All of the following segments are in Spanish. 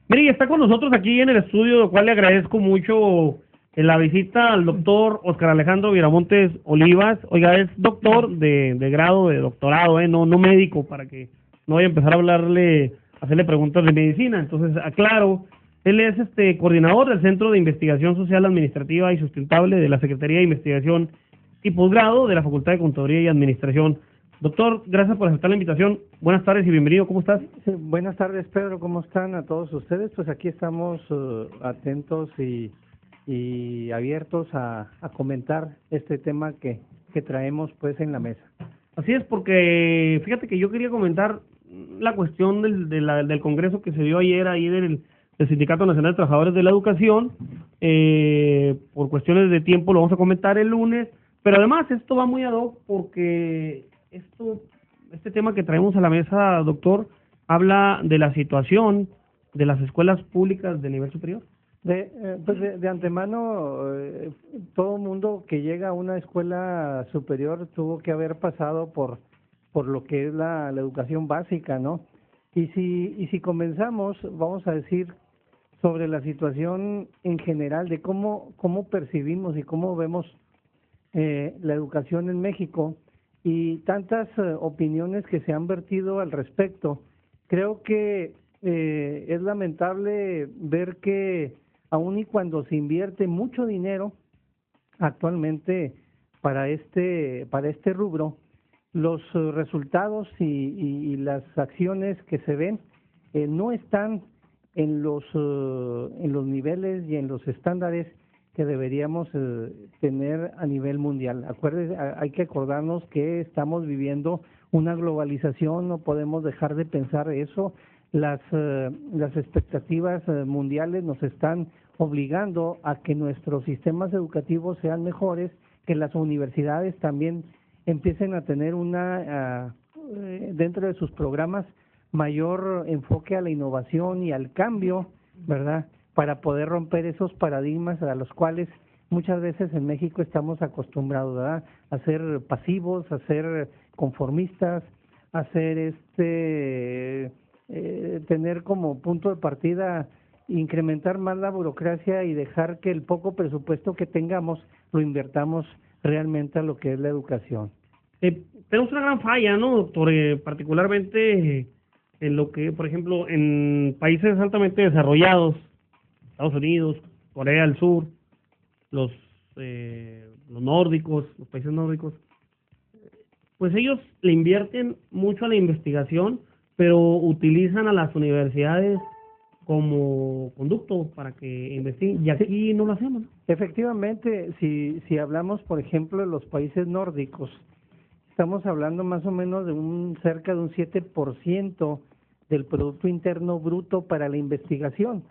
Mire, y está con nosotros aquí en el estudio, lo cual le agradezco mucho la visita al doctor Oscar Alejandro Viramontes Olivas. Oiga, es doctor de grado, de doctorado, no médico, para que no vaya a empezar a hacerle preguntas de medicina. Entonces, aclaro, él es coordinador del Centro de Investigación Social, Administrativa y Sustentable de la Secretaría de Investigación y Posgrado de la Facultad de Contaduría y Administración. Doctor, gracias por aceptar la invitación. Buenas tardes y bienvenido. ¿Cómo estás? Sí, buenas tardes, Pedro. ¿Cómo están a todos ustedes? Pues aquí estamos atentos y abiertos a comentar este tema que traemos pues en la mesa. Así es, porque fíjate que yo quería comentar la cuestión del congreso que se dio ayer ahí del Sindicato Nacional de Trabajadores de la Educación. Por cuestiones de tiempo lo vamos a comentar el lunes, pero además esto va muy ad hoc porque este tema que traemos a la mesa, doctor, habla de la situación de las escuelas públicas de nivel superior. De antemano, todo mundo que llega a una escuela superior tuvo que haber pasado por lo que es la educación básica, ¿no? Y si comenzamos, vamos a decir, sobre la situación en general de cómo percibimos y cómo vemos la educación en México, y tantas opiniones que se han vertido al respecto, creo que es lamentable ver que aun y cuando se invierte mucho dinero actualmente para este rubro, los resultados y las acciones que se ven no están en los niveles y en los estándares que deberíamos tener a nivel mundial. Hay que acordarnos que estamos viviendo una globalización, no podemos dejar de pensar eso. Las expectativas mundiales nos están obligando a que nuestros sistemas educativos sean mejores, que las universidades también empiecen a tener dentro de sus programas mayor enfoque a la innovación y al cambio, ¿verdad?, para poder romper esos paradigmas a los cuales muchas veces en México estamos acostumbrados, ¿verdad?, a ser pasivos, a ser conformistas, a ser tener como punto de partida incrementar más la burocracia y dejar que el poco presupuesto que tengamos lo invertamos realmente a lo que es la educación. Tenemos una gran falla, ¿no, doctor? Particularmente en lo que, por ejemplo, en países altamente desarrollados, Estados Unidos, Corea del Sur, los nórdicos, los países nórdicos, pues ellos le invierten mucho a la investigación, pero utilizan a las universidades como conducto para que investiguen, y aquí no lo hacemos. Efectivamente, si hablamos, por ejemplo, de los países nórdicos, estamos hablando más o menos de cerca de un 7% del Producto Interno Bruto para la investigación.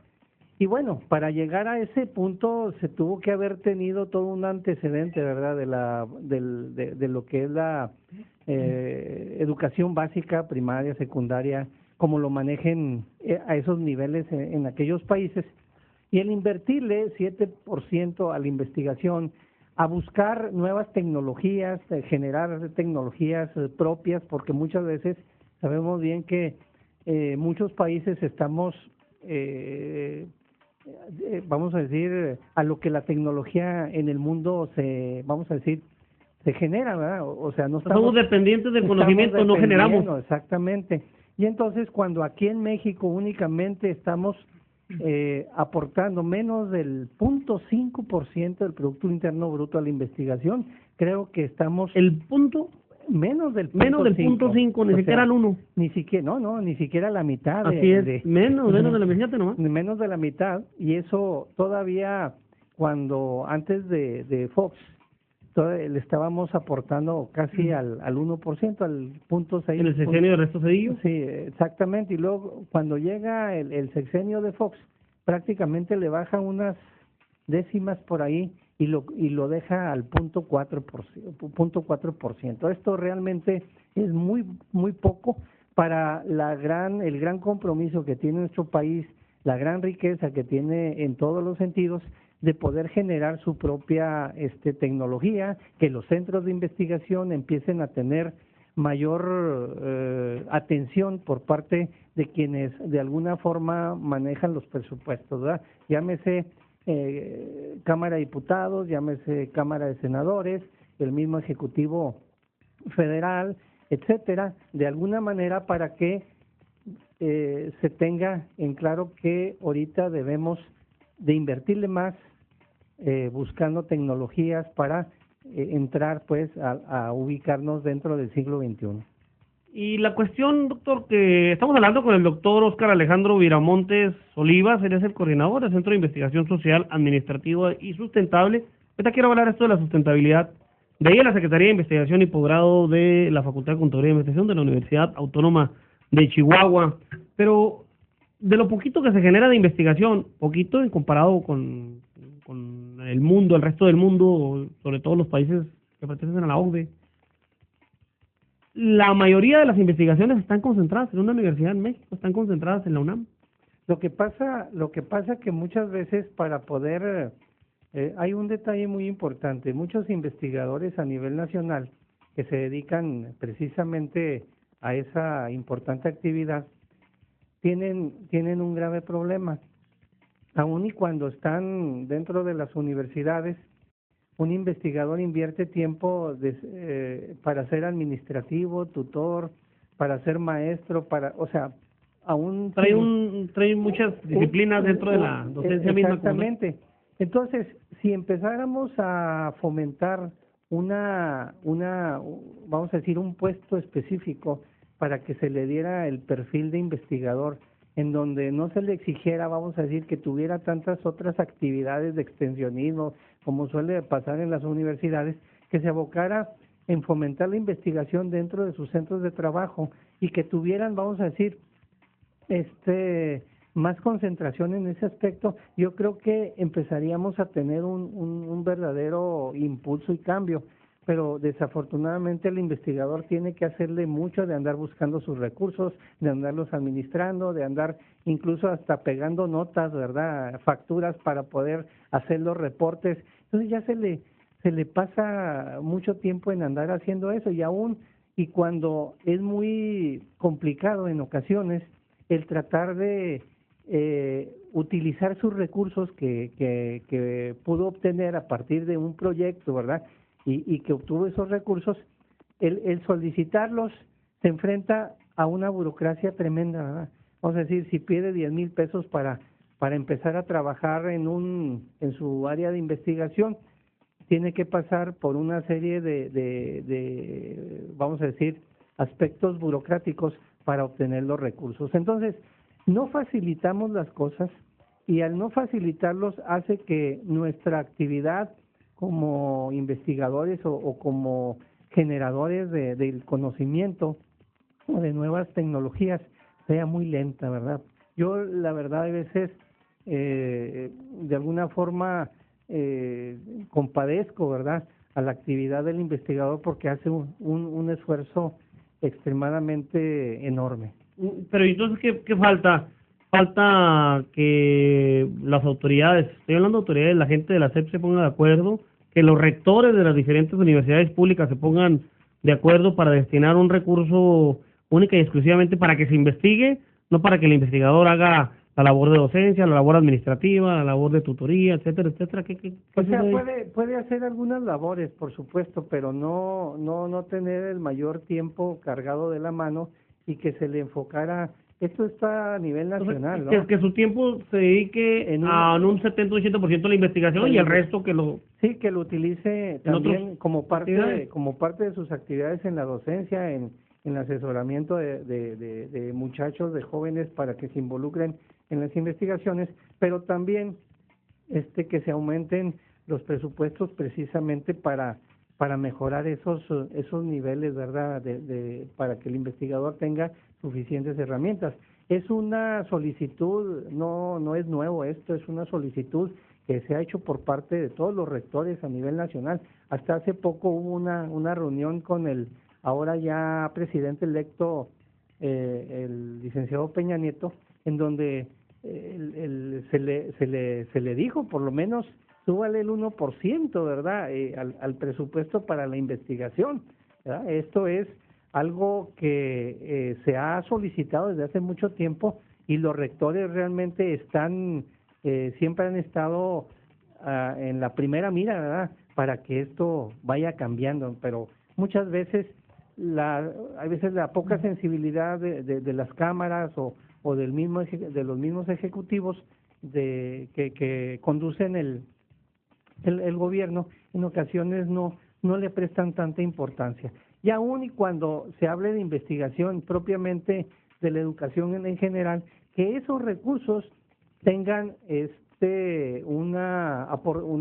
Y bueno, para llegar a ese punto se tuvo que haber tenido todo un antecedente, ¿verdad?, de lo que es la educación básica, primaria, secundaria, como lo manejen a esos niveles en aquellos países. Y el invertirle 7% a la investigación, a buscar nuevas tecnologías, generar tecnologías propias, porque muchas veces sabemos bien que muchos países estamos vamos a decir, a lo que la tecnología en el mundo se genera, ¿verdad? O sea, no somos dependientes del conocimiento, no generamos. Exactamente. Y entonces, cuando aquí en México únicamente estamos aportando menos del 0.5% del Producto Interno Bruto a la investigación, creo que estamos... Menos del 0.5, ni siquiera el 1. Ni siquiera la mitad. Así es, menos de la mitad, ¿no? Menos de la mitad, y eso todavía antes de Fox, le estábamos aportando casi al 1%, al 0.6%. ¿En el sexenio de Ernesto Zedillo? Sí, exactamente, y luego cuando llega el sexenio de Fox, prácticamente le baja unas décimas por ahí, y lo deja al 0.4%. Esto realmente es muy poco para el gran compromiso que tiene nuestro país, la gran riqueza que tiene en todos los sentidos de poder generar su propia tecnología, que los centros de investigación empiecen a tener mayor atención por parte de quienes de alguna forma manejan los presupuestos, ¿verdad? Llámese Cámara de Diputados, llámese Cámara de Senadores, el mismo Ejecutivo Federal, etcétera, de alguna manera para que se tenga en claro que ahorita debemos de invertirle más buscando tecnologías para entrar pues a ubicarnos dentro del siglo XXI. Y la cuestión, doctor, que estamos hablando con el doctor Óscar Alejandro Viramontes Olivas, él es el coordinador del Centro de Investigación Social, Administrativa y Sustentable. Ahorita quiero hablar esto de la sustentabilidad. De ahí a la Secretaría de Investigación y Posgrado de la Facultad de Contaduría y Investigación de la Universidad Autónoma de Chihuahua. Pero de lo poquito que se genera de investigación, poquito en comparado con el mundo, el resto del mundo, sobre todo los países que pertenecen a la OCDE, la mayoría de las investigaciones están concentradas en una universidad en México, están concentradas en la UNAM. Lo que pasa que muchas veces para poder hay un detalle muy importante. Muchos investigadores a nivel nacional que se dedican precisamente a esa importante actividad tienen un grave problema. Aun y cuando están dentro de las universidades, un investigador invierte tiempo para ser administrativo, tutor, para ser maestro, o sea, aún trae muchas disciplinas dentro de la docencia misma. Exactamente. Entonces, si empezáramos a fomentar vamos a decir, un puesto específico para que se le diera el perfil de investigador, en donde no se le exigiera, vamos a decir, que tuviera tantas otras actividades de extensionismo, como suele pasar en las universidades, que se abocara en fomentar la investigación dentro de sus centros de trabajo y que tuvieran, vamos a decir, más concentración en ese aspecto, yo creo que empezaríamos a tener un verdadero impulso y cambio. Pero desafortunadamente el investigador tiene que hacerle mucho de andar buscando sus recursos, de andarlos administrando, de andar incluso hasta pegando notas, ¿verdad?, facturas para poder hacer los reportes. Entonces ya se le pasa mucho tiempo en andar haciendo eso y cuando es muy complicado en ocasiones el tratar de utilizar sus recursos que pudo obtener a partir de un proyecto, ¿verdad?, y que obtuvo esos recursos, el solicitarlos se enfrenta a una burocracia tremenda, ¿verdad? Vamos a decir, si pide 10,000 pesos para empezar a trabajar en su área de investigación, tiene que pasar por una serie de vamos a decir, aspectos burocráticos para obtener los recursos. Entonces, no facilitamos las cosas y al no facilitarlos hace que nuestra actividad como investigadores o como generadores del conocimiento o de nuevas tecnologías sea muy lenta, ¿verdad? Yo la verdad a veces de alguna forma compadezco, ¿verdad?, a la actividad del investigador porque hace un esfuerzo extremadamente enorme. Pero entonces, ¿qué falta? Falta que las autoridades, estoy hablando de autoridades, la gente de la SEP se ponga de acuerdo, que los rectores de las diferentes universidades públicas se pongan de acuerdo para destinar un recurso única y exclusivamente para que se investigue, no para que el investigador haga la labor de docencia, la labor administrativa, la labor de tutoría, etcétera, etcétera. O sea, puede hacer algunas labores, por supuesto, pero no tener el mayor tiempo cargado de la mano y que se le enfocara. Esto está a nivel nacional, ¿no? Que su tiempo se dedique en un 70-80% a la investigación y el resto que lo... Sí, que lo utilice también como parte de sus actividades en la docencia, en el asesoramiento de muchachos, de jóvenes, para que se involucren en las investigaciones, pero también que se aumenten los presupuestos precisamente para mejorar esos niveles, ¿verdad?, para que el investigador tenga suficientes herramientas. Es una solicitud, no es nuevo esto, es una solicitud que se ha hecho por parte de todos los rectores a nivel nacional. Hasta hace poco hubo una reunión con el ahora ya presidente electo, el licenciado Peña Nieto, en donde se le dijo, por lo menos, súbale el 1%, ¿verdad?, al presupuesto para la investigación, ¿verdad? Esto es algo que se ha solicitado desde hace mucho tiempo y los rectores realmente están, siempre han estado en la primera mira, ¿verdad? Para que esto vaya cambiando, pero muchas veces hay veces la poca sensibilidad de las cámaras o de los mismos ejecutivos que conducen el gobierno, en ocasiones no le prestan tanta importancia. Y aún y cuando se hable de investigación propiamente de la educación en general, que esos recursos tengan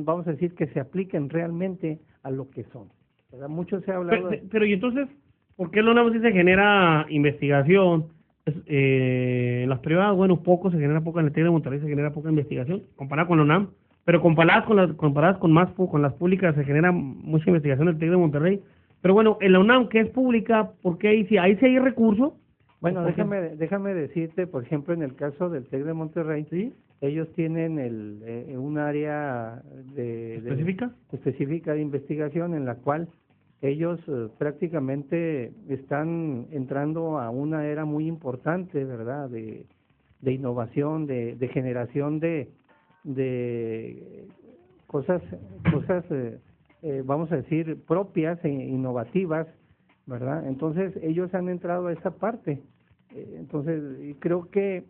vamos a decir, que se apliquen realmente a lo que son, ¿verdad? Mucho se ha hablado pero y entonces, ¿por qué no nada más si se genera investigación? En las privadas, bueno, poco se genera, poco en el TEC de Monterrey se genera poca investigación, comparada con la UNAM, pero comparadas con las públicas se genera mucha investigación en el TEC de Monterrey. Pero bueno, en la UNAM, que es pública, ¿por qué ahí sí hay recursos? Bueno, déjame decirte, por ejemplo, en el caso del TEC de Monterrey, ¿Sí? ellos tienen un área específica de investigación en la cual ellos prácticamente están entrando a una era muy importante, ¿verdad? De innovación, de generación de cosas vamos a decir, propias e innovativas, ¿verdad? Entonces, ellos han entrado a esa parte. Entonces, creo que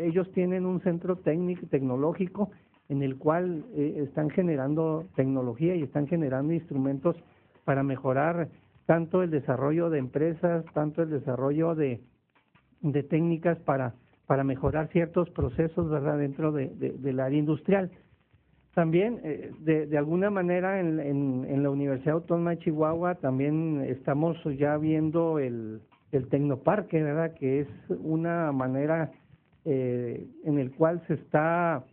ellos tienen un centro tecnológico en el cual están generando tecnología y están generando instrumentos para mejorar tanto el desarrollo de empresas, tanto el desarrollo de técnicas para mejorar ciertos procesos, ¿verdad?, dentro del área industrial. También, de alguna manera, en la Universidad Autónoma de Chihuahua también estamos ya viendo el Tecnoparque, ¿verdad?, que es una manera en el cual se está,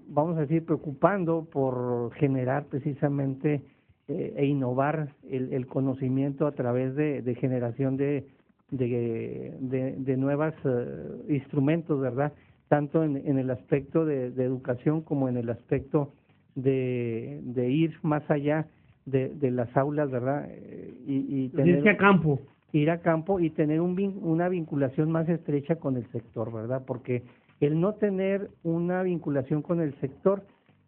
vamos a decir, preocupando por generar precisamente e innovar el conocimiento a través de generación de nuevos instrumentos, ¿verdad?, tanto en el aspecto de educación como en el aspecto de ir más allá de las aulas, ¿verdad? Y tener, ir a campo y tener una vinculación más estrecha con el sector, ¿verdad? Porque el no tener una vinculación con el sector,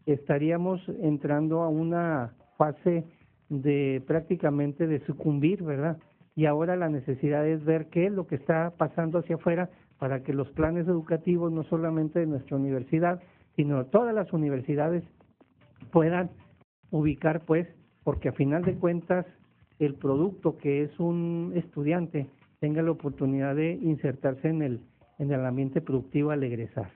estaríamos entrando a una fase de prácticamente de sucumbir, ¿verdad? Y ahora la necesidad es ver qué es lo que está pasando hacia afuera para que los planes educativos, no solamente de nuestra universidad, sino de todas las universidades, puedan ubicar, pues, porque a final de cuentas, el producto que es un estudiante tenga la oportunidad de insertarse en el ambiente productivo al egresar.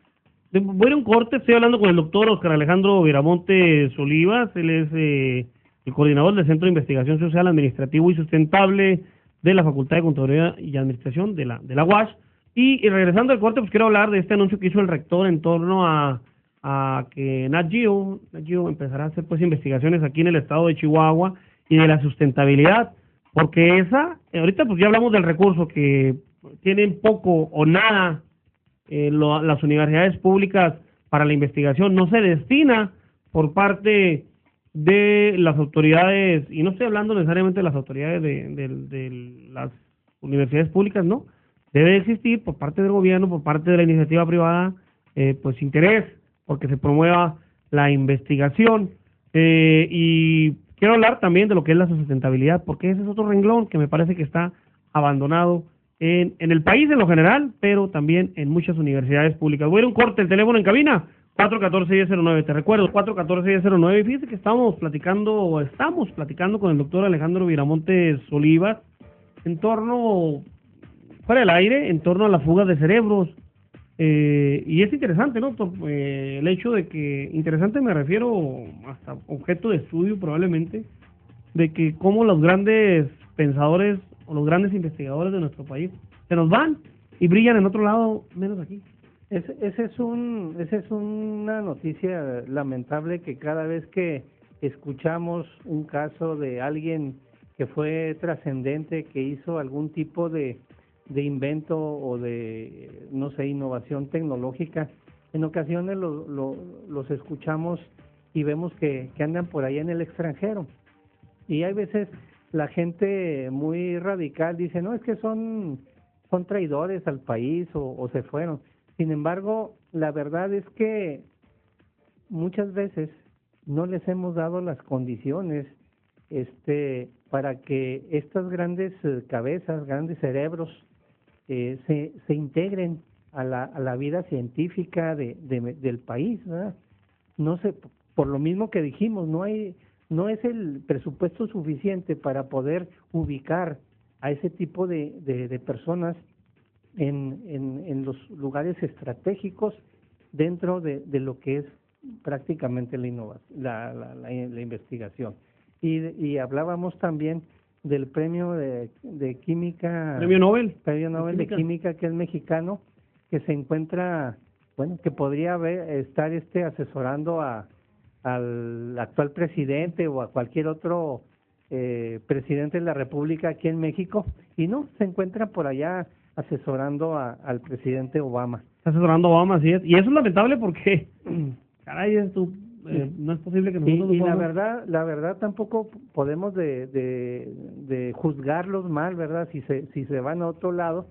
Voy a un corte, estoy hablando con el doctor Oscar Alejandro Viramontes Olivas, él es el coordinador del Centro de Investigación Social, Administrativo y Sustentable de la Facultad de Contaduría y Administración de la UASH. Y regresando al corte, pues quiero hablar de este anuncio que hizo el rector en torno a que Nat Geo empezará a hacer pues investigaciones aquí en el estado de Chihuahua y de la sustentabilidad, porque ahorita pues ya hablamos del recurso que tienen poco o nada las universidades públicas para la investigación, no se destina por parte de las autoridades, y no estoy hablando necesariamente de las autoridades de las universidades públicas, no, debe existir por parte del gobierno, por parte de la iniciativa privada, pues interés porque se promueva la investigación, y quiero hablar también de lo que es la sustentabilidad, porque ese es otro renglón que me parece que está abandonado en el país en lo general, pero también en muchas universidades públicas. Voy a ir a un corte, el teléfono en cabina, 414-1009, te recuerdo, 414-1009, y fíjate que estamos platicando con el doctor Alejandro Viramontes Olivas en torno, fuera del aire, en torno a la fuga de cerebros, y es interesante, ¿no? El hecho de que, interesante me refiero hasta objeto de estudio probablemente, de que cómo los grandes pensadores o los grandes investigadores de nuestro país se nos van y brillan en otro lado, menos aquí. Esa es una noticia lamentable, que cada vez que escuchamos un caso de alguien que fue trascendente, que hizo algún tipo de invento o de, no sé, innovación tecnológica, en ocasiones los escuchamos y vemos que andan por ahí en el extranjero. Y hay veces la gente muy radical dice, no, es que son traidores al país o se fueron. Sin embargo, la verdad es que muchas veces no les hemos dado las condiciones para que estas grandes cabezas, grandes cerebros se integren a la vida científica del país, ¿verdad? No sé, por lo mismo que dijimos, no es el presupuesto suficiente para poder ubicar a ese tipo de personas en los lugares estratégicos dentro de lo que es prácticamente la innovación, la investigación. Y hablábamos también del premio de química, Premio Nobel de química, que es mexicano, que se encuentra, bueno, que podría estar asesorando al actual presidente o a cualquier otro presidente de la República aquí en México, y no, se encuentra por allá asesorando al presidente Obama. Asesorando a Obama, así es. Y eso es lamentable porque, caray, no es posible que nosotros... Y la verdad tampoco podemos de juzgarlos mal, ¿verdad? Si se van a otro lado,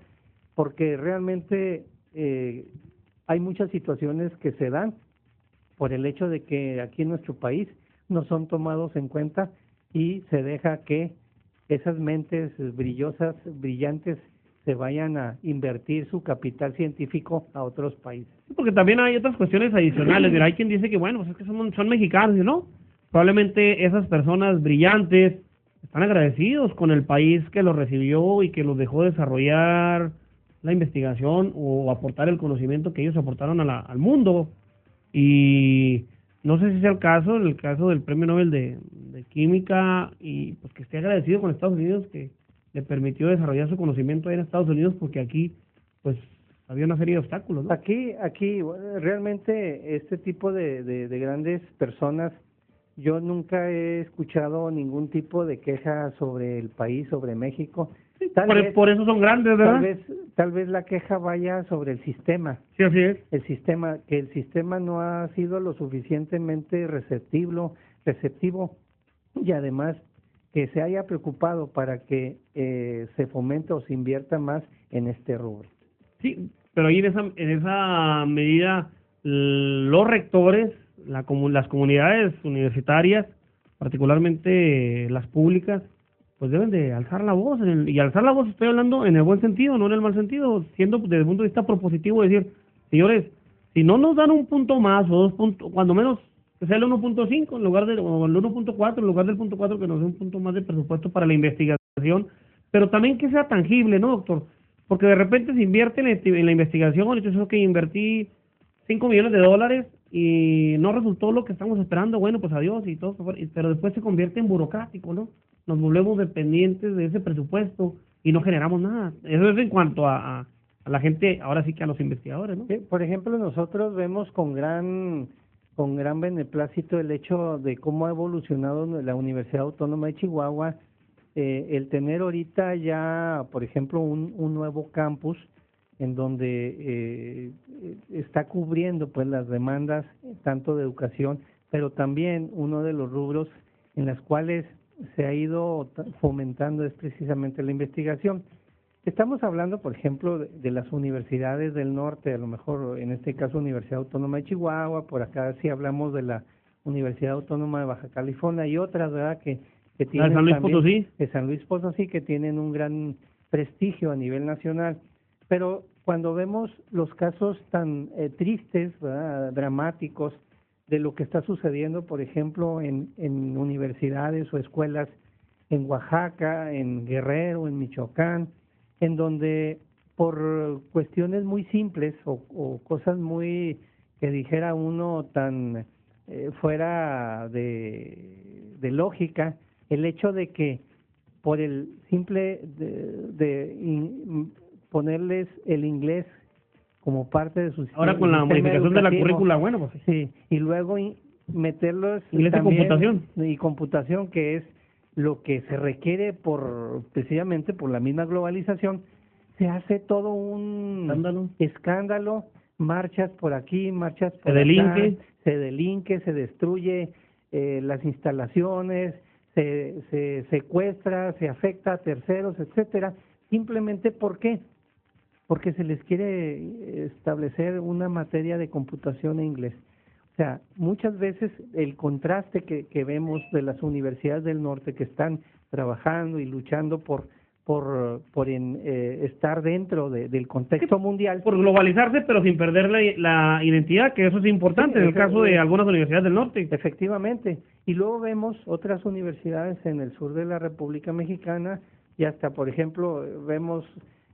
porque realmente hay muchas situaciones que se dan por el hecho de que aquí en nuestro país no son tomados en cuenta y se deja que esas mentes brillantes, se vayan a invertir su capital científico a otros países. Porque también hay otras cuestiones adicionales. Mira, hay quien dice que, bueno, pues es que son mexicanos, ¿no? Probablemente esas personas brillantes están agradecidos con el país que los recibió y que los dejó desarrollar la investigación o aportar el conocimiento que ellos aportaron al mundo. Y no sé si sea el caso del Premio Nobel de Química, y pues que esté agradecido con Estados Unidos, que le permitió desarrollar su conocimiento ahí en Estados Unidos, porque aquí pues había una serie de obstáculos, ¿no? Aquí realmente este tipo de grandes personas, yo nunca he escuchado ningún tipo de queja sobre el país, sobre México. Por eso son grandes, ¿verdad? Tal vez la queja vaya sobre el sistema. Sí, así es. El sistema no ha sido lo suficientemente receptivo, y además que se haya preocupado para que se fomente o se invierta más en este rubro. Sí, pero ahí en esa medida los rectores, las comunidades universitarias, particularmente las públicas, pues deben de alzar la voz, y alzar la voz estoy hablando en el buen sentido, no en el mal sentido, siendo desde el punto de vista propositivo, decir, señores, si no nos dan un punto más o 2 puntos, cuando menos que sea el 1.5 en lugar del, o el 1.4 en lugar del 0.4, que nos dé un punto más de presupuesto para la investigación, pero también que sea tangible, ¿no, doctor? Porque de repente se invierte en la investigación, y entonces, ok, invertí $5 millones y no resultó lo que estamos esperando, bueno, pues adiós y todo, pero después se convierte en burocrático, ¿no? Nos volvemos dependientes de ese presupuesto y no generamos nada. Eso es en cuanto a la gente, ahora sí que a los investigadores, ¿no? Por ejemplo, nosotros vemos con gran beneplácito el hecho de cómo ha evolucionado la Universidad Autónoma de Chihuahua, el tener ahorita ya, por ejemplo, un nuevo campus en donde está cubriendo pues las demandas tanto de educación, pero también uno de los rubros en los cuales se ha ido fomentando es precisamente la investigación. Estamos hablando, por ejemplo, de las universidades del norte, a lo mejor en este caso Universidad Autónoma de Chihuahua, por acá sí hablamos de la Universidad Autónoma de Baja California y otras, ¿verdad?, que tienen San Luis también, Potosí. de San Luis Potosí, que tienen un gran prestigio a nivel nacional. Pero cuando vemos los casos tan tristes, ¿verdad?, dramáticos, de lo que está sucediendo, por ejemplo, en universidades o escuelas en Oaxaca, en Guerrero, en Michoacán, en donde por cuestiones muy simples o cosas muy, que dijera uno, tan fuera de lógica, el hecho de que por el simple ponerles el inglés como parte de su sistema. Ahora con la modificación de la currícula, bueno, pues sí, y luego meterlos inglés y computación, que es lo que se requiere precisamente por la misma globalización, se hace todo un escándalo, marchas por aquí, marchas por allá, se delinque, se destruye las instalaciones, se secuestra, se afecta a terceros, etcétera, simplemente ¿por qué? Porque se les quiere establecer una materia de computación en inglés. O sea, muchas veces el contraste que vemos de las universidades del norte que están trabajando y luchando por estar dentro del contexto mundial. Por globalizarse, pero sin perder la identidad, que eso es importante en el caso de algunas universidades del norte. Efectivamente. Y luego vemos otras universidades en el sur de la República Mexicana y hasta, por ejemplo, vemos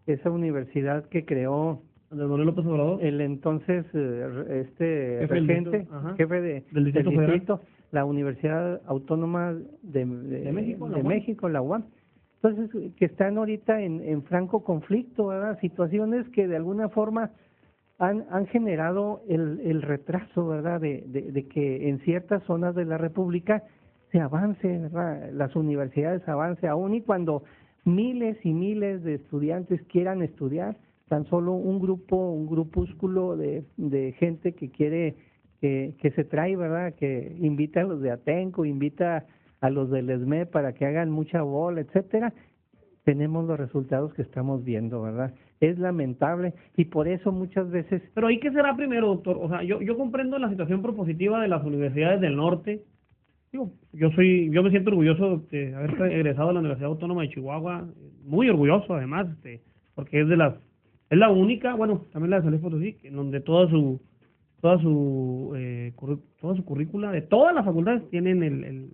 esa universidad que creó ¿De Manuel López Obrador? el entonces Jefe regente, jefe del Distrito Federal. la Universidad Autónoma de México, la UAM. Entonces, que están ahorita en franco conflicto, ¿verdad? Situaciones que de alguna forma han generado el retraso, ¿verdad? De que en ciertas zonas de la República se avance, ¿verdad? Las universidades avance, aún y cuando miles y miles de estudiantes quieran estudiar, tan solo un grupúsculo de gente que quiere, que se trae, ¿verdad? Que invita a los de Atenco, invita a los del ESME para que hagan mucha bola, etcétera, tenemos los resultados que estamos viendo, ¿verdad? Es lamentable y por eso muchas veces... Pero ¿ahí qué será primero, doctor? O sea, yo comprendo la situación propositiva de las universidades del norte. Digo, yo me siento orgulloso de haber egresado de la Universidad Autónoma de Chihuahua, muy orgulloso además, porque es la única, bueno, también la de San Luis Potosí, en donde toda su currícula de todas las facultades tienen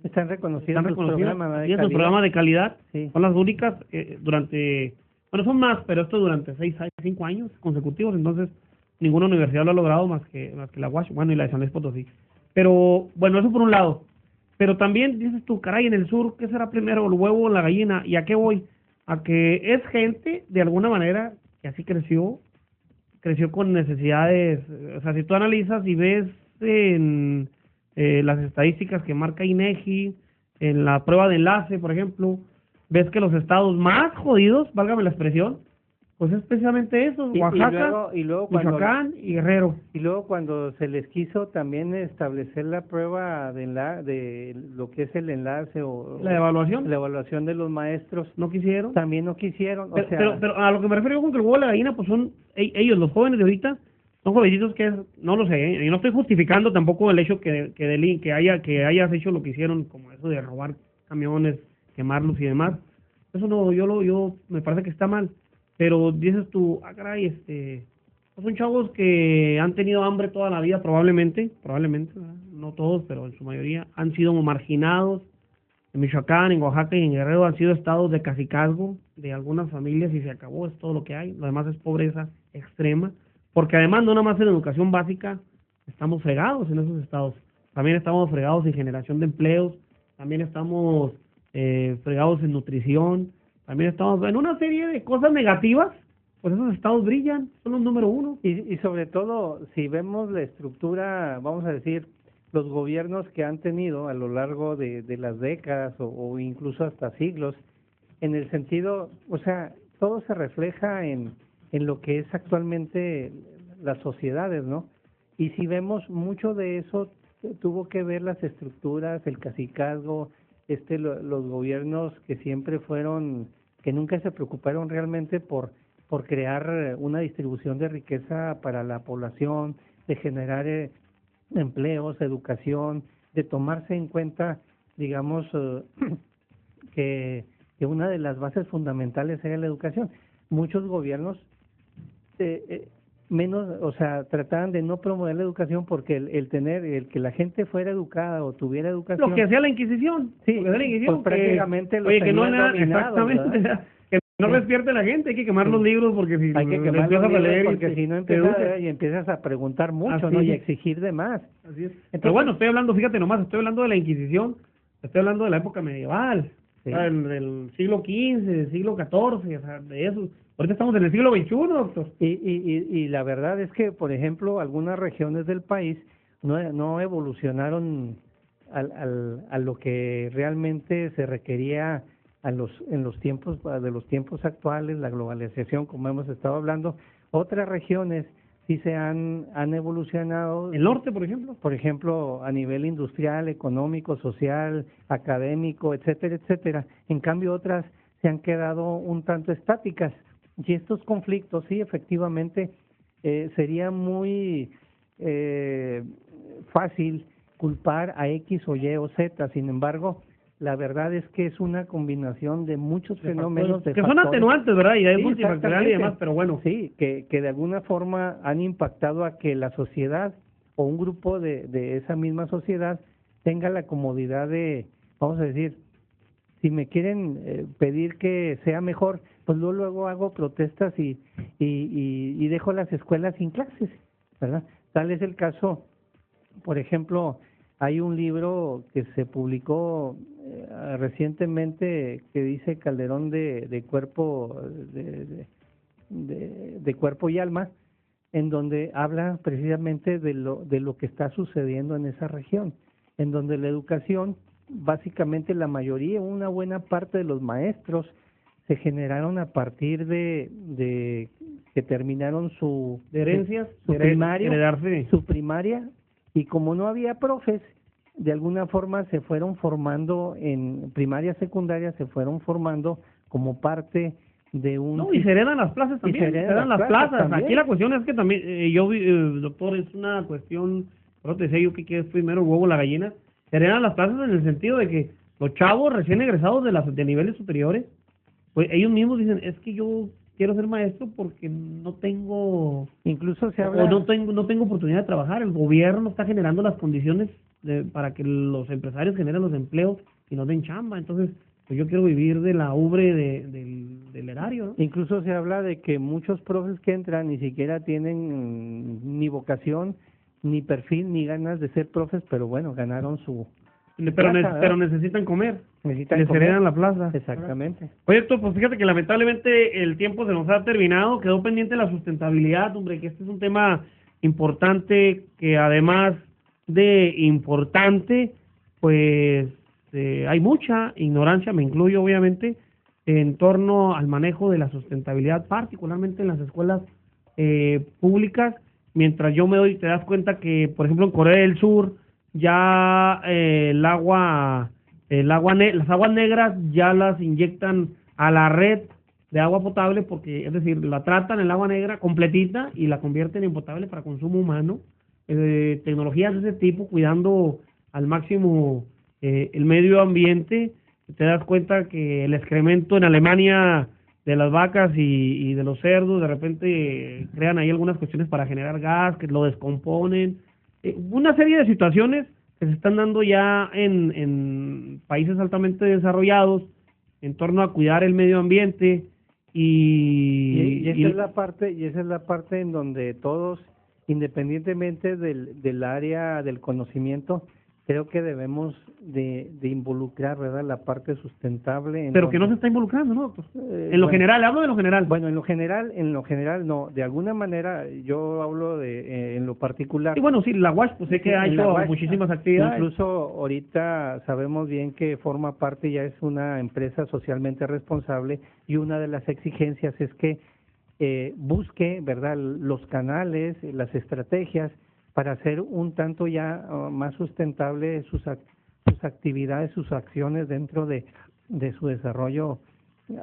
están reconocidos sus programas de calidad. Sí. Son las únicas son más, pero esto durante 5 años consecutivos, entonces ninguna universidad lo ha logrado más que la UASH, bueno, y la de San Luis Potosí. Pero, bueno, eso por un lado. Pero también dices tú, caray, en el sur, ¿qué será primero, el huevo o la gallina? ¿Y a qué voy? A que es gente, de alguna manera, que así creció con necesidades. O sea, si tú analizas y ves en las estadísticas que marca INEGI, en la prueba de enlace, por ejemplo, ves que los estados más jodidos, válgame la expresión, pues es precisamente eso, Oaxaca, y luego Michoacán y Guerrero. Y luego cuando se les quiso también establecer la prueba de lo que es el enlace o la evaluación de los maestros, no quisieron. También no quisieron. Pero a lo que me refiero yo con que el huevo y la gallina, pues son ellos, los jóvenes de ahorita, son jovencitos que no lo sé, y no estoy justificando tampoco el hecho que hayas hecho lo que hicieron, como eso de robar camiones, quemarlos y demás. Eso no, yo me parece que está mal. Pero dices tú, caray, son chavos que han tenido hambre toda la vida, probablemente, ¿verdad? No todos, pero en su mayoría han sido marginados. En Michoacán, en Oaxaca y en Guerrero han sido estados de cacicazgo de algunas familias y se acabó, es todo lo que hay. Lo demás es pobreza extrema, porque además no nada más en educación básica estamos fregados en esos estados, también estamos fregados en generación de empleos, también estamos fregados en nutrición, también estamos en una serie de cosas negativas. Pues esos estados brillan, son los número uno. Y sobre todo, si vemos la estructura, vamos a decir, los gobiernos que han tenido a lo largo de las décadas o incluso hasta siglos, en el sentido, o sea, todo se refleja en lo que es actualmente las sociedades, ¿no? Y si vemos mucho de eso, tuvo que ver las estructuras, el cacicazgo, los gobiernos que siempre fueron, que nunca se preocuparon realmente por crear una distribución de riqueza para la población, de generar empleos, educación, de tomarse en cuenta, digamos, que una de las bases fundamentales era la educación. Muchos gobiernos trataban de no promover la educación porque el que la gente fuera educada o tuviera educación. Lo que hacía la Inquisición. Sí, pues prácticamente lo exactamente. Que no despierte la gente, hay que quemar los libros porque si hay que quemar los libros porque si no empiezas empiezas a preguntar mucho, ¿no? Y a exigir de más. Así es. Entonces, pero bueno, estoy hablando, fíjate nomás, estoy hablando de la Inquisición, estoy hablando de la época medieval, sí. del siglo XV, del siglo XIV, o sea, de eso. Ahorita estamos en el siglo XXI, doctor. Y la verdad es que, por ejemplo, algunas regiones del país no evolucionaron a lo que realmente se requería en los tiempos actuales, la globalización, como hemos estado hablando. Otras regiones sí han evolucionado. ¿El norte, por ejemplo? Por ejemplo, a nivel industrial, económico, social, académico, etcétera, etcétera. En cambio, otras se han quedado un tanto estáticas. Y estos conflictos, sí, efectivamente, sería muy fácil culpar a X o Y o Z. Sin embargo, la verdad es que es una combinación de muchos fenómenos, que son atenuantes, ¿verdad? Y es multifactorial y demás, pero bueno. Sí, que de alguna forma han impactado a que la sociedad o un grupo de esa misma sociedad tenga la comodidad de, vamos a decir, si me quieren pedir que sea mejor, pues luego hago protestas y dejo las escuelas sin clases, ¿verdad? Tal es el caso, por ejemplo, hay un libro que se publicó recientemente que dice Calderón de cuerpo de cuerpo y alma, en donde habla precisamente de lo que está sucediendo en esa región, en donde la educación, básicamente la mayoría, una buena parte de los maestros se generaron a partir de que terminaron su herencias, su primaria, y como no había profes, de alguna forma se fueron formando en primaria, secundaria, se fueron formando como parte de un... No, y se heredan las plazas también, se heredan las plazas. También. Aquí la cuestión es que también, doctor, es una cuestión, pero te decía yo que es primero el huevo o la gallina, se heredan las plazas en el sentido de que los chavos recién egresados de niveles superiores, pues ellos mismos dicen, es que yo quiero ser maestro porque no tengo... Incluso se habla... O no tengo oportunidad de trabajar, el gobierno está generando las condiciones para que los empresarios generen los empleos y no den chamba, entonces pues yo quiero vivir de la ubre del erario, ¿no? Incluso se habla de que muchos profes que entran ni siquiera tienen ni vocación, ni perfil, ni ganas de ser profes, pero bueno, ganaron su... Pero necesitan comer, les heredan la plaza. Exactamente. Oye, Héctor, pues fíjate que lamentablemente el tiempo se nos ha terminado, quedó pendiente la sustentabilidad, hombre, que este es un tema importante, que además de importante, pues hay mucha ignorancia, me incluyo obviamente, en torno al manejo de la sustentabilidad, particularmente en las escuelas públicas, mientras yo te das cuenta que, por ejemplo, en Corea del Sur, ya las aguas negras ya las inyectan a la red de agua potable, porque, es decir, la tratan el agua negra completita y la convierten en potable para consumo humano. Tecnologías de ese tipo, cuidando al máximo el medio ambiente. Te das cuenta que el excremento en Alemania de las vacas y de los cerdos, de repente crean ahí algunas cuestiones para generar gas, que lo descomponen. Una serie de situaciones que se están dando ya en países altamente desarrollados en torno a cuidar el medio ambiente y esa es la parte en donde todos, independientemente del área del conocimiento, creo que debemos de involucrar, ¿verdad?, la parte sustentable. Pero que no se está involucrando, ¿no, doctor? En lo general, hablo de lo general. Bueno, en lo general no. De alguna manera, yo hablo en lo particular. Y bueno, sí, la UASH, pues sé que ha hecho muchísimas actividades. Incluso ahorita sabemos bien que forma parte, ya es una empresa socialmente responsable, y una de las exigencias es que busque, ¿verdad?, los canales, las estrategias para hacer un tanto ya más sustentable sus actividades, sus acciones dentro de su desarrollo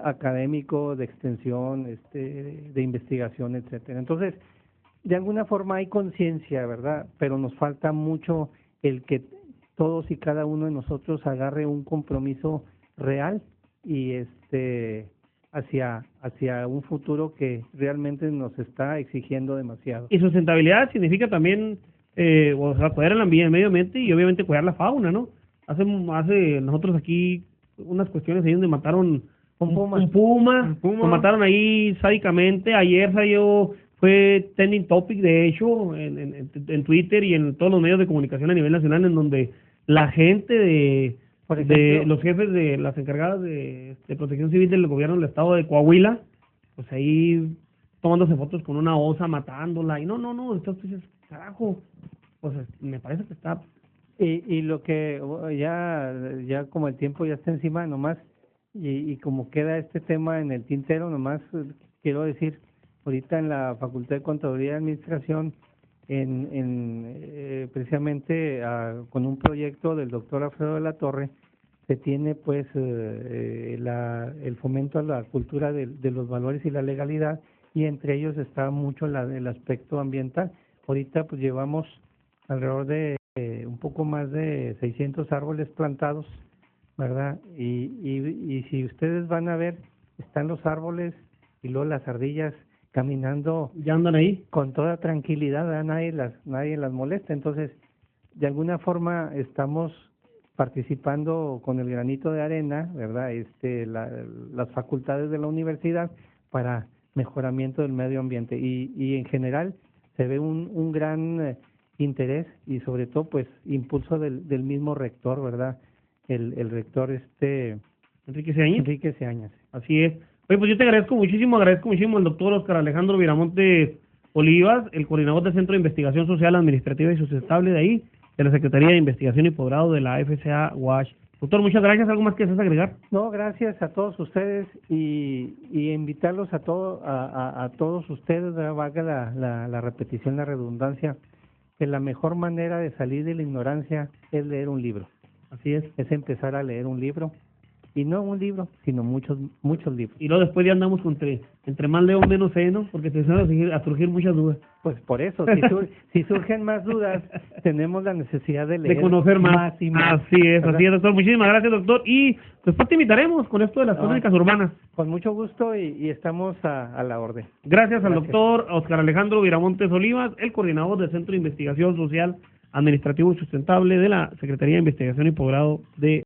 académico, de extensión, de investigación, etcétera. Entonces, de alguna forma hay conciencia, ¿verdad? Pero nos falta mucho el que todos y cada uno de nosotros agarre un compromiso real y hacia un futuro que realmente nos está exigiendo demasiado. Y sustentabilidad significa también cuidar el medio ambiente y obviamente cuidar la fauna, ¿no? Hace nosotros aquí unas cuestiones ahí donde mataron un puma, lo mataron ahí sádicamente. Ayer fue trending topic, de hecho, en Twitter y en todos los medios de comunicación a nivel nacional, en donde la gente de los jefes de las encargadas de protección civil del gobierno del estado de Coahuila, pues ahí tomándose fotos con una osa, matándola, y no, entonces, carajo, pues me parece que está... Y lo que ya como el tiempo ya está encima, nomás, y como queda este tema en el tintero, nomás quiero decir ahorita en la Facultad de Contaduría y Administración, precisamente con un proyecto del doctor Alfredo de la Torre, se tiene pues el fomento a la cultura de los valores y la legalidad, y entre ellos está mucho el aspecto ambiental. Ahorita pues llevamos alrededor de un poco más de 600 árboles plantados, ¿verdad? Y si ustedes van a ver, están los árboles y luego las ardillas caminando. ¿Ya andan ahí? Con toda tranquilidad, ¿verdad? Nadie las molesta. Entonces, de alguna forma estamos participando con el granito de arena, ¿verdad? Las facultades de la universidad para mejoramiento del medio ambiente, y en general se ve un gran interés, y sobre todo pues impulso del mismo rector, ¿verdad? El rector Enrique Seañas. Sí. Así es. Oye, pues yo te agradezco muchísimo al doctor Óscar Alejandro Viramontes Olivas, el coordinador del Centro de Investigación Social, Administrativa y Sustentable de ahí, de la Secretaría de Investigación y Posgrado de la FCA UASH. Doctor, muchas gracias. ¿Algo más que desees agregar? No, gracias a todos ustedes, y invitarlos a todos ustedes, valga la repetición, la redundancia, que la mejor manera de salir de la ignorancia es leer un libro. Así es. Es empezar a leer un libro, y no un libro, sino muchos libros. Y luego después ya andamos entre más leo menos sé, ¿no? Porque te empiezan a surgir muchas dudas. Pues por eso, si surgen más dudas, tenemos la necesidad de leer, de conocer más y más. Así es, doctor. Muchísimas gracias, doctor. Y después te invitaremos con esto de las crónicas urbanas. Con mucho gusto, y estamos a la orden. Gracias al doctor Óscar Alejandro Viramontes Olivas, el coordinador del Centro de Investigación Social, Administrativo y Sustentable de la Secretaría de Investigación y Posgrado de